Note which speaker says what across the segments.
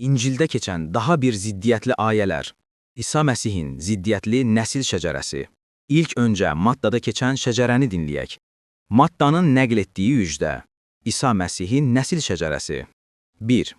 Speaker 1: İncildə keçən daha bir ziddiyyətli ayələr. İsa Məsihin ziddiyyətli nəsil şəcərəsi. İlk öncə Mattada keçən şəcərəni dinləyək. Mattanın nəql etdiyi ücdə. İsa Məsihin nəsil şəcərəsi. 1.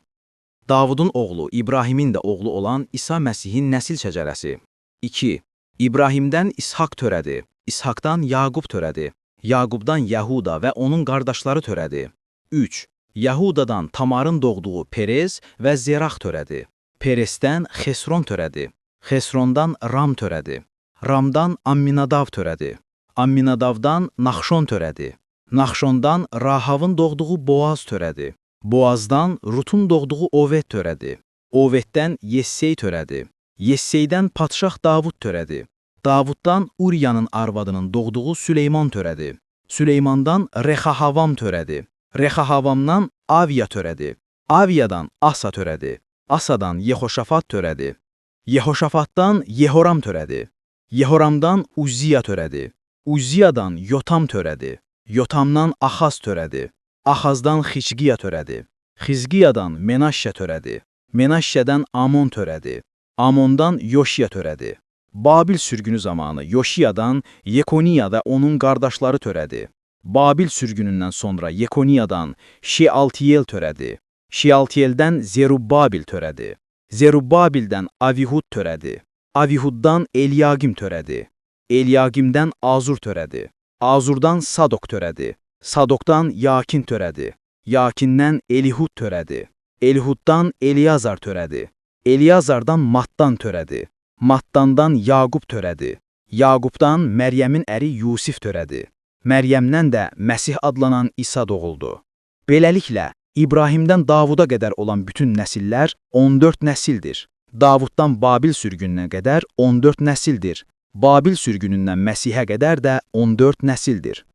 Speaker 1: Davudun oğlu, İbrahimin də oğlu olan İsa Məsihin nəsil şəcərəsi. 2. İbrahimdən İshak törədi, İshakdan Yaqub törədi, Yaqubdan Yahuda və onun qardaşları törədi. 3. Yahudadan Tamarın doğduğu Perez və Zerax törədi. Perezdən Xesron törədi, Xesrondan Ram törədi, Ramdan Amminadav törədi, Amminadavdan Naxşon törədi, Naxşondan Rahavın doğduğu Boaz törədi, Boazdan Rutun doğduğu Oved törədi, Oveddən Yessey törədi, Yesseydən Padşah Davud törədi, Davuddan Uriyanın arvadının doğduğu Süleyman törədi, Süleymandan Rexahavam törədi, Rexahavamdan Aviya törədi, Aviyadan Asa törədi, Asadan Yehoşafat törədi, Yehoşafatdan Yehoram törədi, Yehoramdan Uzziya törədi, Uzziyadan Yotam törədi, Yotamdan Axaz törədi, Axazdan Xizqiya törədi, Xizqiyadan Menaşşə törədi, Menaşşədən Amon törədi, Amondan Yoşiya törədi. Babil sürgünü zamanı Yoşiyadan Yekoniya və onun qardaşları törədi. Babil sürgünündən sonra Yekoniyadan Şealtiyel törədi. Şealtiyeldən Zerubbabil törədi. Zerubbabildən Avihud törədi. Avihuddan Elyagim törədi. Elyagimdən Azur törədi. Azurdan Sadok törədi. Sadokdan Yakin törədi. Yakindən Elihud törədi. Elihuddan Eliyazar törədi. Eliyazardan Mattan törədi. Mattandan Yaqub törədi. Yaqubdan Məryəmin əri Yusif törədi. Məryəmdən də Məsih adlanan İsa doğuldu. Beləliklə, İbrahimdən Davuda qədər olan bütün nəsillər 14 nəsildir. Davuddan Babil sürgününə qədər 14 nəsildir. Babil sürgünündən Məsihə qədər də 14 nəsildir.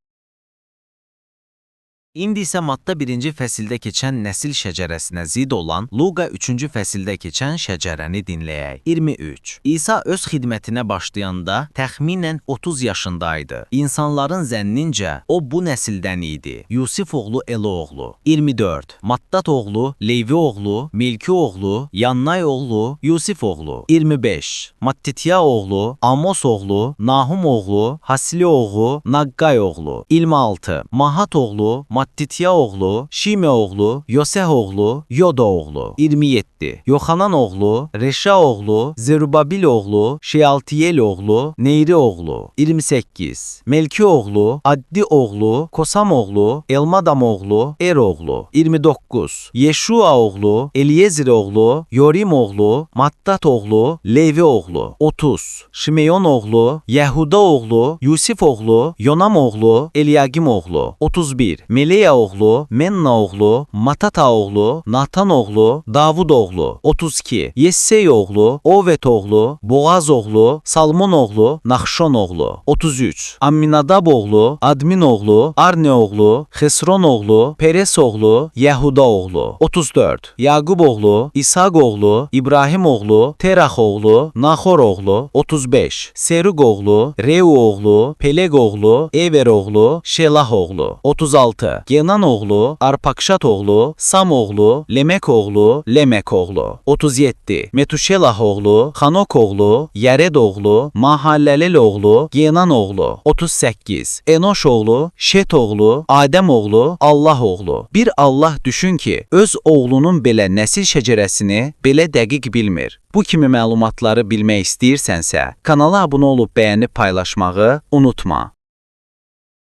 Speaker 2: İndi isə Matta 1-ci fəsildə keçən nəsil şəcərəsinə zid olan Luqa 3-cü fəsildə keçən şəcərəni dinləyək. 23. İsa öz xidmətinə başlayanda təxminən 30 yaşındaydı. İnsanların zənnincə o bu nəsildən idi. Yusif oğlu Eli oğlu. 24. Mattat oğlu, Leyvi oğlu, Milki oğlu, Yannay oğlu, Yusif oğlu. 25. Mattitya oğlu, Amos oğlu, Nahum oğlu, Hasili oğlu, Naqqay oğlu. 26. Mahat oğlu, Mattitya oğlu, Şime oğlu, Yoseh oğlu, Yoda oğlu. 27. Yoxanan oğlu, Reşa oğlu, Zerubabil oğlu, Şealtiyel oğlu, Neyri oğlu. 28. Melki oğlu, Addi oğlu, Kosam oğlu, Elmadam oğlu, Er oğlu. 29. Yeşua oğlu, Eliyezir oğlu, Yorim oğlu, Mattat oğlu, Levi oğlu. 30. Şimeyon oğlu, Yehuda oğlu, Yusif oğlu, Yonam oğlu, Elyagim oğlu. 31. Meleya oğlu, Menna oğlu, Matata oğlu, Natan oğlu, Davud oğlu. 32. Yessey oğlu, Oved oğlu, Boaz oğlu, Salmon oğlu, Naxşon oğlu. 33. Amminadab oğlu, Admin oğlu, Arne oğlu, Xesron oğlu, Peres oğlu, Yehuda oğlu. 34. Yaqub oğlu, İshak oğlu, İbrahim oğlu, Terah oğlu, Nahor oğlu. 35. Serug oğlu, Reu oğlu, Peleg oğlu, Ever oğlu, Şelah oğlu. 36. Genan oğlu, Arpakşat oğlu, Sam oğlu, Lemek oğlu, Lemek oğlu. 37. Metuşelah oğlu, Hanok oğlu, Yered oğlu, Mahallelel oğlu, Genan oğlu. 38. Enoş oğlu, Şet oğlu, Adəm oğlu, Allah oğlu. Bir Allah düşün ki, öz oğlunun belə nəsil şəcərəsini belə dəqiq bilmir. Bu kimi məlumatları bilmək istəyirsənsə, kanala abunə olub bəyənib paylaşmağı unutma.